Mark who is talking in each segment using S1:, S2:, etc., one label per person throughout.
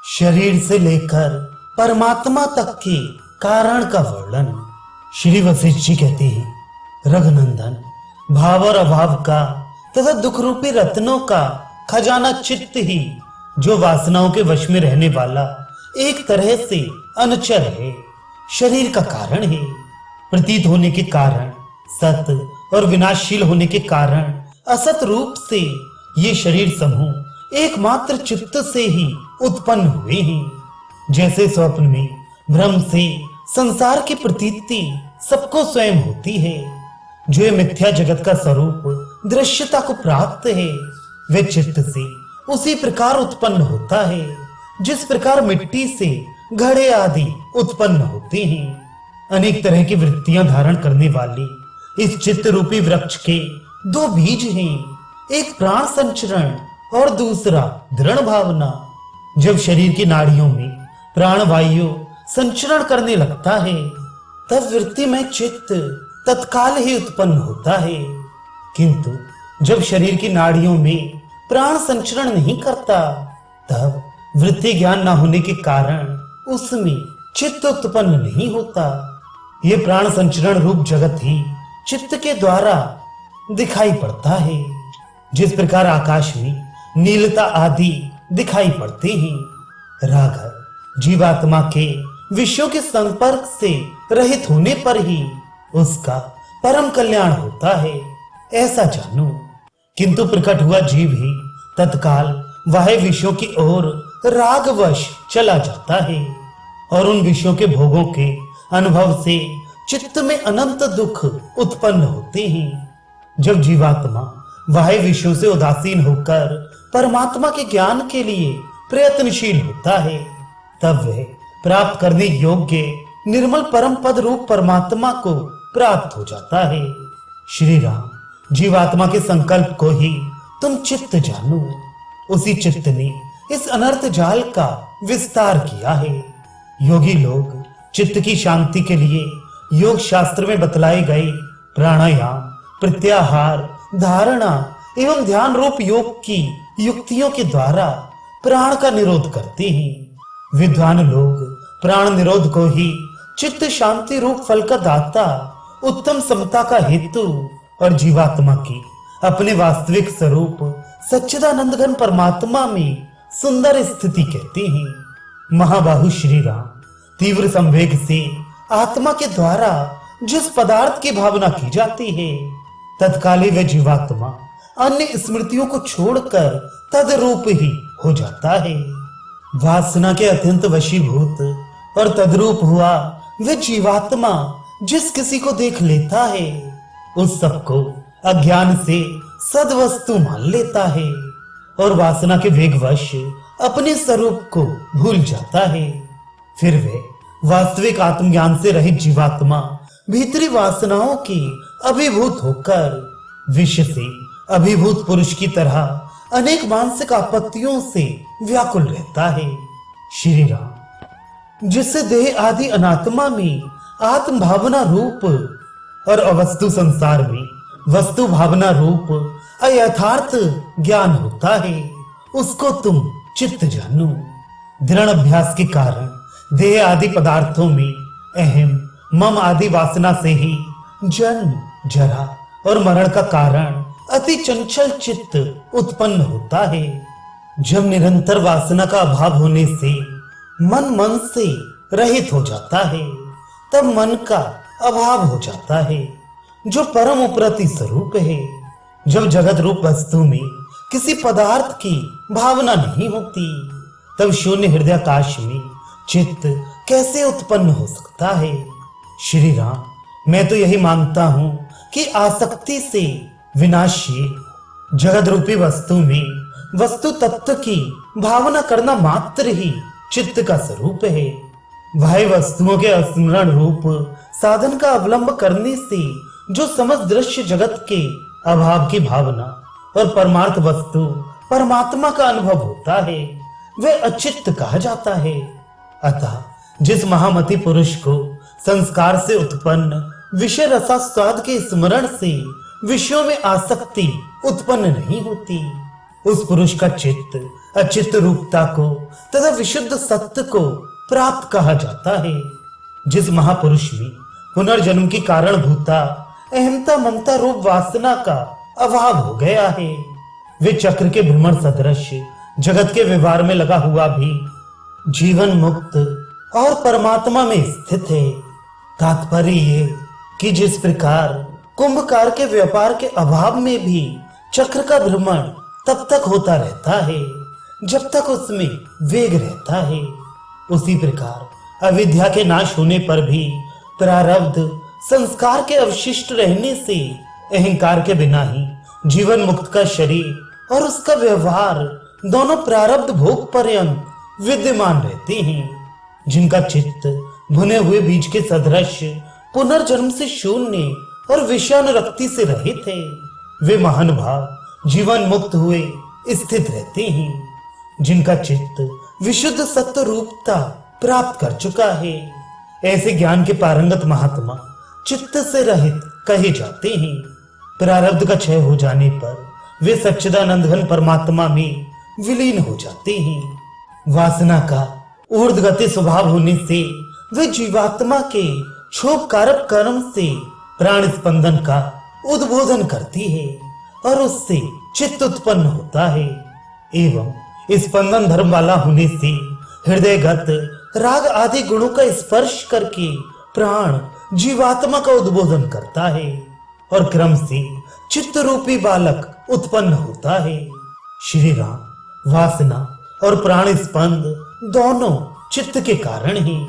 S1: शरीर से लेकर परमात्मा तक के कारण का वर्णन। श्री वशिष्ठ जी कहते हैं, रघुनंदन, भाव और अभाव का तथा दुख रूपी रत्नों का खजाना चित्त ही जो वासनाओं के वश में रहने वाला एक तरह से अनचर है, शरीर का कारण है। प्रतीत होने के कारण सत और विनाशशील होने के कारण असत रूप से ये शरीर समूह एकमात्र चित्त से ही उत्पन्न हुए हैं। जैसे स्वप्न में भ्रम से संसार की प्रतीति सबको स्वयं होती है, जो ये मिथ्या जगत का स्वरूप दृश्यता को प्राप्त है, वे चित्त से उसी प्रकार उत्पन्न होता है जिस प्रकार मिट्टी से घड़े आदि उत्पन्न होते हैं। अनेक तरह की वृत्तियां धारण करने वाली इस चित्त रूपी वृक्ष के दो बीज हैं, एक प्राण संचरण और दूसरा दृढ़ भावना। जब शरीर की नाड़ियों में प्राण वायु संचरण करने लगता है, तब वृत्ति में चित्त तत्काल ही उत्पन्न होता है। किंतु जब शरीर की नाड़ियों में प्राण संचरण नहीं करता, तब वृत्ति ज्ञान न होने के कारण उसमें चित्त उत्पन्न नहीं होता। ये प्राण संचरण रूप जगत ही चित्त के द्वारा दिखाई पड़ता है। जिस प्रकार आकाश में नीलता आदि दिखाई पड़ते हैं, राघव जीवात्मा के विषयों के संपर्क से रहित होने पर ही उसका परम कल्याण होता है, ऐसा जानो। किंतु प्रकट हुआ जीव ही तत्काल वह विषयों की ओर रागवश चला जाता है और उन विषयों के भोगों के अनुभव से चित्त में अनंत दुख उत्पन्न होते हैं। जब जीवात्मा वह विषयों से उदासीन होकर परमात्मा के ज्ञान के लिए प्रयत्नशील होता है, तब वह प्राप्त करने योग्य निर्मल परम पद रूप परमात्मा को प्राप्त हो जाता है। श्री राम, जीवात्मा के संकल्प को ही तुम चित्त जानो। उसी चित्त ने इस अनर्थ जाल का विस्तार किया है। योगी लोग चित्त की शांति के लिए योग शास्त्र में बतलाए गए प्राणायाम, प्रत्याहार, धारणा एवं ध्यान रूप योग की युक्तियों के द्वारा प्राण का निरोध करते हैं। विद्वान लोग प्राण निरोध को ही चित्त शांति रूप फल का दाता, उत्तम समता का हेतु और जीवात्मा की अपने वास्तविक स्वरूप सच्चिदानंद घन परमात्मा में सुंदर स्थिति कहते हैं। महाबाहु श्री राम, तीव्र संवेग से आत्मा के द्वारा जिस पदार्थ की भावना की जाती है, तत्काली वह जीवात्मा अन्य स्मृतियों को छोड़कर तदरूप ही हो जाता है। वासना के अत्यंत वशीभूत और तद्रूप हुआ वह जीवात्मा जिस किसी को देख लेता है, उस सबको अज्ञान से सद्वस्तु मान लेता है और वासना के वेगवश अपने स्वरूप को भूल जाता है। फिर वह वास्तविक आत्मज्ञान से रहित जीवात्मा भीतरी वासनाओं की अभिभूत होकर विश्व से अभिभूत पुरुष की तरह अनेक मानसिक आपत्तियों से व्याकुल रहता है। श्री राम, जिससे देह आदि अनात्मा में आत्म भावना रूप और अवस्तु संसार में वस्तु भावना रूप अयथार्थ ज्ञान होता है, उसको तुम चित्त जानो। दृढ़ अभ्यास के कारण देह आदि पदार्थों में अहम मम आदि वासना से ही जन्म, जरा और मरण का कारण अति चंचल चित्त उत्पन्न होता है। जब निरंतर वासना का अभाव होने से मन से रहित हो जाता है, तब मन का अभाव हो जाता है, जो परम उपरति स्वरूप है। जब जगत रूप वस्तु में किसी पदार्थ की भावना नहीं होती, तब शून्य हृदयाकाश में चित्त कैसे उत्पन्न हो सकता है। श्री राम, मैं तो यही मानता हूं कि आसक्ति से विनाशील जगत रूपी वस्तु में वस्तु तत्व की भावना करना मात्र ही चित्त का स्वरूप है। वह वस्तुओं के स्मरण रूप साधन का अवलंब करने से जो समस्त दृश्य जगत के अभाव की भावना और परमार्थ वस्तु परमात्मा का अनुभव होता है, वह अचित्त कहा जाता है। अतः जिस महामति पुरुष को संस्कार से उत्पन्न विषय रसास्वाद के स्मरण से विषयों में आसक्ति उत्पन्न नहीं होती, उस पुरुष का चित्त अचित रूपता को तथा विशुद्ध सत्य को प्राप्त कहा जाता है। जिस महापुरुष में पुनर्जन्म की कारणभूता अहमता ममता रूप वासना का अभाव हो गया है, वे चक्र के भ्रमण सदृश जगत के व्यवहार में लगा हुआ भी जीवन मुक्त और परमात्मा में स्थित है। तात्पर्य ये कि जिस प्रकार कुंभकार के व्यापार के अभाव में भी चक्र का भ्रमण तब तक होता रहता है जब तक उसमें वेग रहता है, उसी प्रकार अविद्या के नाश होने पर भी प्रारब्ध संस्कार के अवशिष्ट रहने से अहंकार के बिना ही जीवन मुक्त का शरीर और उसका व्यवहार दोनों प्रारब्ध भोग पर्यंत विद्यमान रहते हैं। जिनका चित्त भुने हुए बीज के सदृश पुनर्जन्म से शून्य और विषयानुरक्ति से रहित है, वे महान भाव जीवन मुक्त हुए स्थित रहते हैं। जिनका चित्त विशुद्ध सत्य रूपता प्राप्त कर चुका है, ऐसे ज्ञान के पारंगत महात्मा चित्त से रहित कहे जाते हैं। प्रारब्ध का क्षय हो जाने पर वे सच्चिदानंद घन परमात्मा में विलीन हो जाते हैं। वासना का ऊर्ध्वगति स्वभाव होने से वे जीवात्मा के क्षोभकारक कर्म से प्राण स्पंदन का उद्बोधन करती है और उससे चित्त उत्पन्न होता है एवं स्पंदन धर्म वाला होने से हृदयगत राग आदि गुणों का स्पर्श करके प्राण जीवात्मा का उद्बोधन करता है और क्रम से चित्त रूपी बालक उत्पन्न होता है। श्री राम वासना और प्राण स्पंद दोनों चित्त के कारण हैं।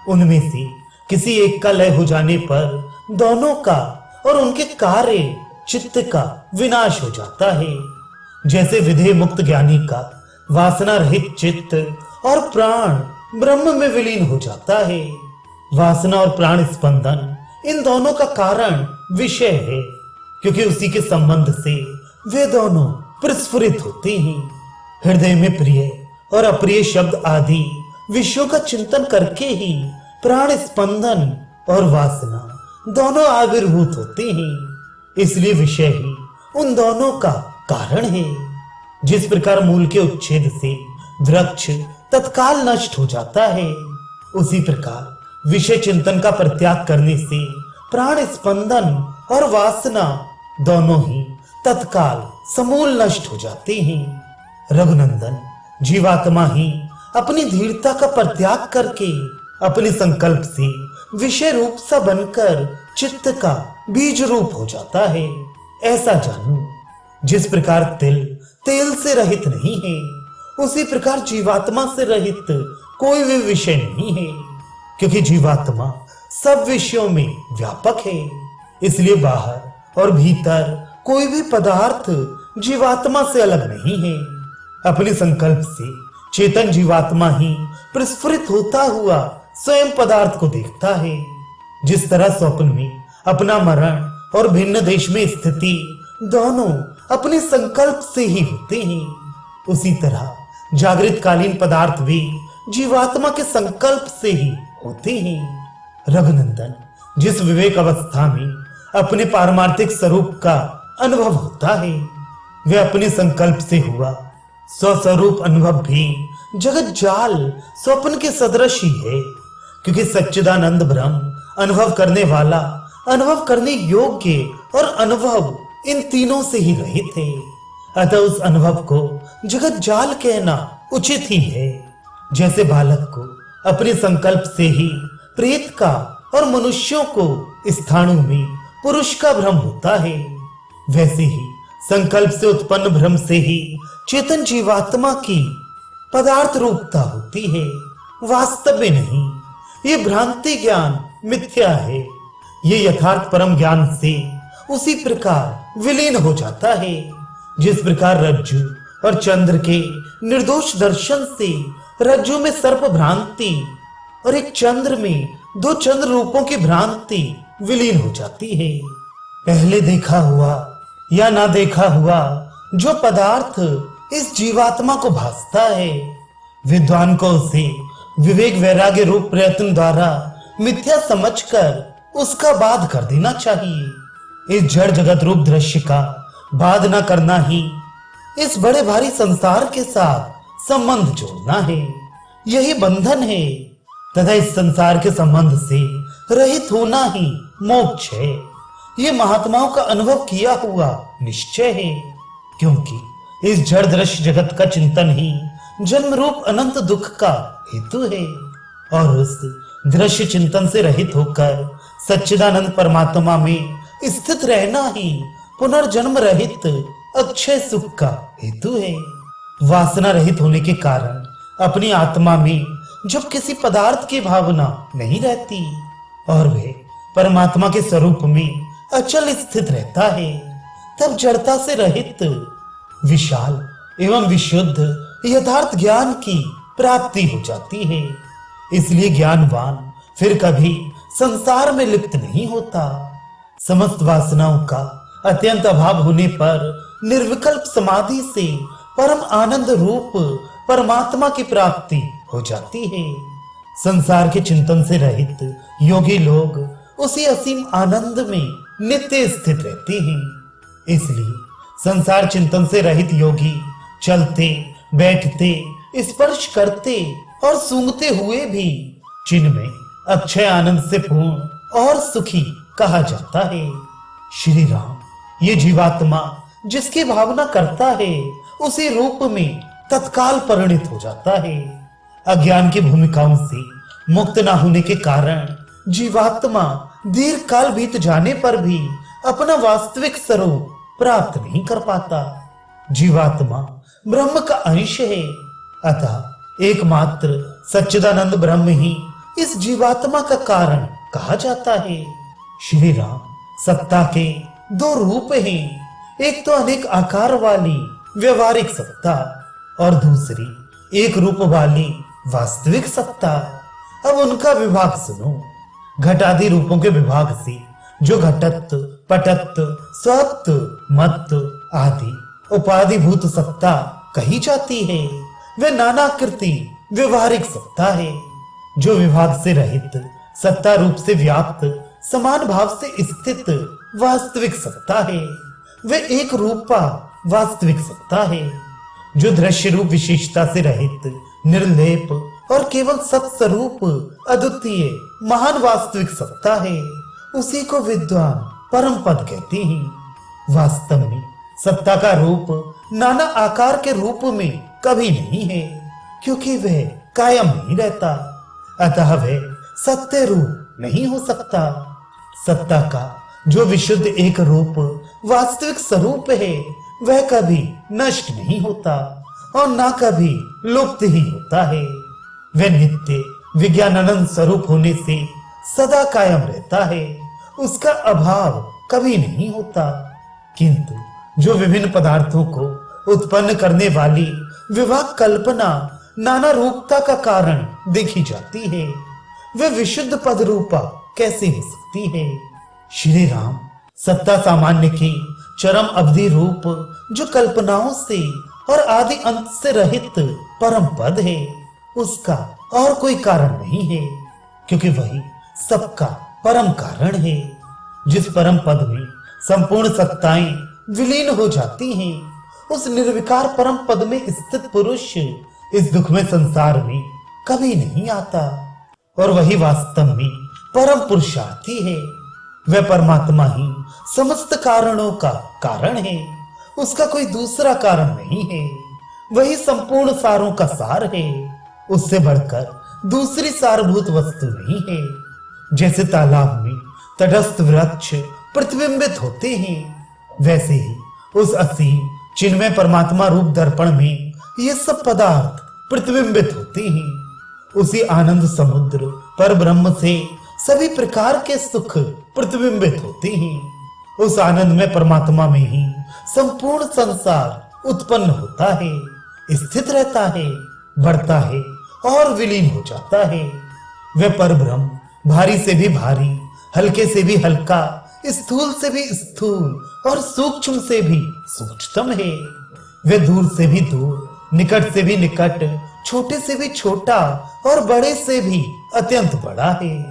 S1: उनमें से किसी एक का लय हो जाने पर दोनों का और उनके कार्य चित्त का विनाश हो जाता है। जैसे विधेय मुक्त ज्ञानी का वासना रहित चित्त और प्राण ब्रह्म में विलीन हो जाता है। वासना और प्राण स्पंदन इन दोनों का कारण विषय है, क्योंकि उसी के संबंध से वे दोनों प्रस्फुरित होते हैं। हृदय में प्रिय और अप्रिय शब्द आदि विषयों का चिंतन करके ही प्राण स्पंदन और वासना दोनों आविर्भूत होते हैं। इसलिए विषय ही उन दोनों का कारण है। जिस प्रकार मूल के उच्छेद से वृक्ष तत्काल नष्ट हो जाता है, उसी प्रकार विषय चिंतन का परित्याग करने से प्राण स्पंदन और वासना दोनों ही तत्काल समूल नष्ट हो जाते हैं। रघुनंदन जीवात्मा ही अपनी धीरता का परित्याग करके अपने संकल्प से विषय रूप सा बनकर चित्त का बीज रूप हो जाता है। ऐसा जानू, जिस प्रकार तिल तेल से रहित नहीं है, उसी प्रकार जीवात्मा से रहित कोई भी विषय नहीं है, क्योंकि जीवात्मा सब विषयों में व्यापक है। इसलिए बाहर और भीतर कोई भी पदार्थ जीवात्मा से अलग नहीं है। अपने संकल्प से चेतन जीवात्मा ही प्रस्फुरित होता हुआ स्वयं पदार्थ को देखता है। जिस तरह स्वप्न में अपना मरण और भिन्न देश में स्थिति दोनों अपने संकल्प से ही होते हैं, उसी तरह जागृत कालीन पदार्थ भी जीवात्मा के संकल्प से ही होते हैं। रघुनंदन जिस विवेक अवस्था में अपने पारमार्थिक स्वरूप का अनुभव होता है, वे अपने संकल्प से हुआ स्वस्वरूप अनुभव भी जगत जाल स्वप्न के सदृश ही है, क्योंकि सच्चिदानंद ब्रह्म अनुभव करने वाला, अनुभव करने योग्य और अनुभव इन तीनों से ही रहित है। अतः उस अनुभव को जगत जाल कहना उचित ही है। जैसे बालक को अपने संकल्प से ही प्रेत का और मनुष्यों को स्थानों में पुरुष का भ्रम होता है, वैसे ही संकल्प से उत्पन्न भ्रम से ही चेतन जीवात्मा की पदार्थ रूपता होती है, वास्तव में नहीं। ये भ्रांति ज्ञान मिथ्या है। ये यथार्थ परम ज्ञान से उसी प्रकार विलीन हो जाता है, जिस प्रकार रज्जु और चंद्र के निर्दोष दर्शन से रज्जु में सर्प भ्रांति और एक चंद्र में दो चंद्र रूपों की भ्रांति विलीन हो जाती है। पहले देखा हुआ या ना देखा हुआ जो पदार्थ इस जीवात्मा को भासता है, विद्वान को उसे विवेक वैराग्य रूप प्रयत्न द्वारा मिथ्या समझकर उसका बाध कर देना चाहिए। इस जड़ जगत रूप दृश्य का बाध न करना ही इस बड़े भारी संसार के साथ संबंध जोड़ना है, यही बंधन है। तथा इस संसार के संबंध से रहित होना ही मोक्ष है। ये महात्माओं का अनुभव किया हुआ निश्चय है, क्योंकि इस जड़ दृश्य जगत का चिंतन ही जन्म रूप अनंत दुख का हेतु है। और उस दृश्य चिंतन से रहित होकर सच्चिदानंद परमात्मा में स्थित रहना ही पुनर्जन्म रहित अक्षय सुख का हेतु है। वासना रहित होने के कारण अपनी आत्मा में जब किसी पदार्थ की भावना नहीं रहती और वे परमात्मा के स्वरूप में अचल स्थित रहता है, तब जड़ता से रहित विशाल एवं विशुद्ध यथार्थ ज्ञान की प्राप्ति हो जाती है। इसलिए ज्ञानवान फिर कभी संसार में लिप्त नहीं होता। समस्त वासनाओं का अत्यंत अभाव होने पर निर्विकल्प समाधि से परम आनंद रूप परमात्मा की प्राप्ति हो जाती है। संसार के चिंतन से रहित योगी लोग उसी असीम आनंद में नित्य स्थित रहते हैं। इसलिए संसार चिंतन से रहित योगी चलते, बैठते, स्पर्श करते और सूंघते हुए भी जिनमें अक्षय आनंद से पूर्ण और सुखी कहा जाता है। श्री राम, ये जीवात्मा जिसकी भावना करता है उसी रूप में तत्काल परिणित हो जाता है। अज्ञान की भूमिकाओं से मुक्त न होने के कारण जीवात्मा दीर्घ काल बीत जाने पर भी अपना वास्तविक स्वरूप प्राप्त नहीं कर पाता। जीवात्मा ब्रह्म का अंश है, अतः एकमात्र सच्चिदानंद ब्रह्म ही इस जीवात्मा का कारण कहा जाता है। श्री राम, सत्ता के दो रूप हैं, एक तो अनेक आकार वाली व्यवहारिक सत्ता और दूसरी एक रूप वाली वास्तविक सत्ता। अब उनका विभाग सुनो। घटादि रूपों के विभाग से जो घटत्व, पटत्व, स्वत्व, मत्व आदि उपाधिभूत सत्ता कही जाती है, वे नानाकृति व्यवहारिक सत्ता है। जो विभाग से रहित सत्ता रूप से व्याप्त समान भाव से स्थित वास्तविक सत्ता है, वे एक रूपा वास्तविक सत्ता है। जो दृश्य रूप विशेषता से रहित निर्लेप और केवल सत्स्वरूप अद्वितीय महान वास्तविक सत्ता है, उसी को विद्वान परम पद कहते हैं। वास्तव में सत्ता का रूप नाना आकार के रूप में कभी नहीं है, क्योंकि वह कायम नहीं रहता, अतः वह सत्य रूप नहीं हो सकता। सत्ता का जो विशुद्ध एक रूप वास्तविक स्वरूप है, वह कभी नष्ट नहीं होता और ना कभी लुप्त ही होता है। वह नित्य विज्ञानानंद स्वरूप होने से सदा कायम रहता है, उसका अभाव कभी नहीं होता। किंतु जो विभिन्न पदार्थों को उत्पन्न करने वाली विभाग कल्पना नाना रूपता का कारण देखी जाती है, वे विशुद्ध पद रूपा कैसे हो सकती है। श्री राम, सत्ता सामान्य की चरम अवधि रूप जो कल्पनाओं से और आदि अंत से रहित परम पद है, उसका और कोई कारण नहीं है, क्योंकि वही सबका परम कारण है। जिस परम पद में संपूर्ण सत्ताएं विलीन हो जाती हैं, उस निर्विकार परम पद में स्थित पुरुष इस दुखमय संसार में कभी नहीं आता, और वही वास्तव में परम पुरुषार्थी है। वह परमात्मा ही समस्त कारणों का कारण है, उसका कोई दूसरा कारण नहीं है। वही संपूर्ण सारों का सार है, उससे बढ़कर दूसरी सारभूत वस्तु नहीं है। जैसे तालाब में तटस्थ वृक्ष प्रतिबिंबित होते हैं, वैसे ही उस असीम चिन्मय परमात्मा रूप दर्पण में ये सब पदार्थ प्रतिबिंबित होते हैं। उसी आनंद समुद्र पर ब्रह्म से सभी प्रकार के सुख प्रतिबिंबित होते हैं। उस आनंद में परमात्मा में ही संपूर्ण संसार उत्पन्न होता है, स्थित रहता है, बढ़ता है और विलीन हो जाता है। वह परब्रह्म भारी से भी भारी, हल्के से भी हल्का, स्थूल से भी स्थूल और सूक्ष्म से भी सूक्ष्मतम है। वह दूर से भी दूर, निकट से भी निकट, छोटे से भी छोटा और बड़े से भी अत्यंत बड़ा है,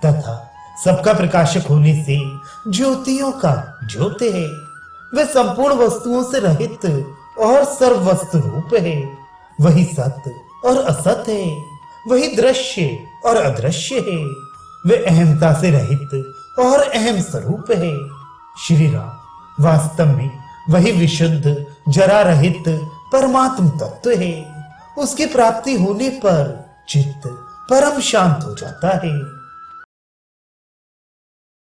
S1: तथा सबका प्रकाशक होने से ज्योतियों का ज्योति है। वह संपूर्ण वस्तुओं से रहित और सर्व वस्तु रूप है। वही सत्य और असत्य है, वही दृश्य और अदृश्य है, वे अहमता से रहित और अहम स्वरूप है। श्री राम वास्तव में वही विशुद्ध जरा रहित परमात्म तत्व है। उसकी प्राप्ति होने पर चित्त परम शांत हो जाता है।